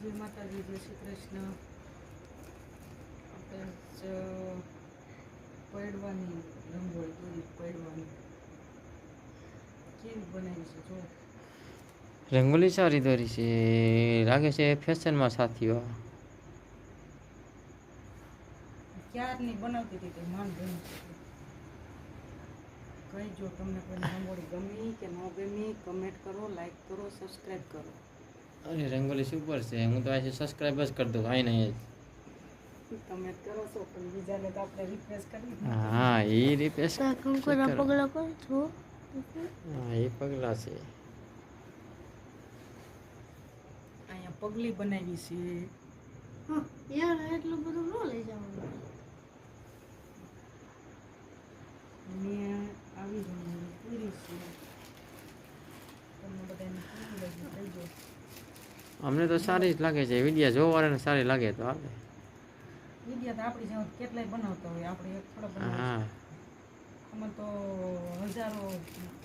જય માતાજી, જય શ્રી કૃષ્ણ. આપણે પડવાની રંગોળી દોરી પડવાની કેવી બનાવી છે જો. રંગોલી સારી દોરી છે, લાગે છે ફેશનમાં સાથીઓ. ક્યારની બનાવતી હતી તે માન ગમી કઈ જો તમને કોઈ રંગોળી ગમી કે ન ગમી કમેન્ટ કરો, લાઈક કરો, સબસ્ક્રાઈબ કરો. અરે રંગોલી સુપર છે, હું તો આજે સબસ્ક્રાઈબ જ કરી દઉં ભાઈ નહીં. કમેન્ટ કરો છો પણ બીજાને તો આપણે રિક્વેસ્ટ કરી. હા એ રિક્વેસ્ટ કંકુના પગલા પર છો. હા એ પગલા છે. અહીંયા પગલી બનાવી છે. યાર એટલું બધું ન લઈ જવાનું. અને આવી જવાની પૂરી છે. તમને બધાને કેવી લાગી કહેજો. અમને તો સારી જ લાગે છે, વિડીયો જોવાને સારી લાગે તો હાલે. વિડીયો તો આપણી જેમ કેટલાય બનાવતા હોય, આપણે એક થોડા બનાવી. હા આમાં તો હજારો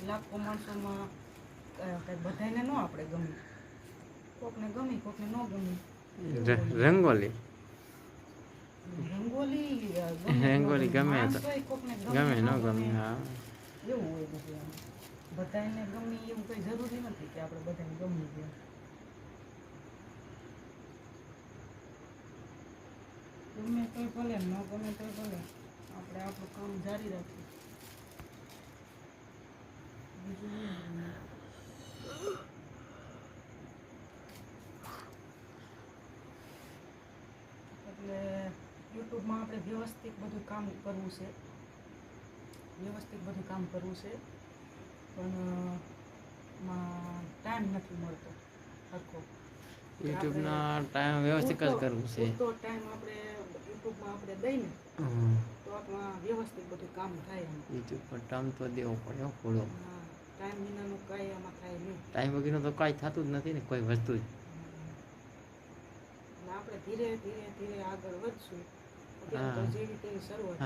લાખો માણસોમાં કંઈ બધાને ન આપણે ગમી. કોકને ગમી, કોકને ન ગમી. રંગોલી રંગોલી રંગોલી ગમે તો ગમે ન ગમે. હા એવું હોય બધું આમાં. બધાને ગમી એવું કંઈ જરૂરી નથી કે આપણે બધાને ગમી જાય. ગમે તોય ભલે, ન ગમે તોય ભલે, આપણે આપણું કામ જારી રાખીએ. બીજું નહીં. એટલે યુટ્યુબમાં આપણે વ્યવસ્થિત બધું કામ કરવું છે, પણ ટાઈમ નથી મળતો સરખો. યુટ્યુબના ટાઈમ વ્યવસ્થિત જ કરવું છે. તો ટાઈમ આપણે યુટ્યુબમાં આપણે દઈને તો આપણા વ્યવસ્થિત બધું કામ થાય. યુટ્યુબ પર ટાઈમ તો દેવો પડે થોડો. ટાઈમ વિનાનું કાંઈ આમાં થાય નહીં. ટાઈમ વગરનું તો કાંઈ થતું જ નથી ને કોઈ વસ્તુ જ. આપણે ધીરે ધીરે ધીરે આગળ વધશું. અત્યારે તો જેવી તેવી શરૂઆત.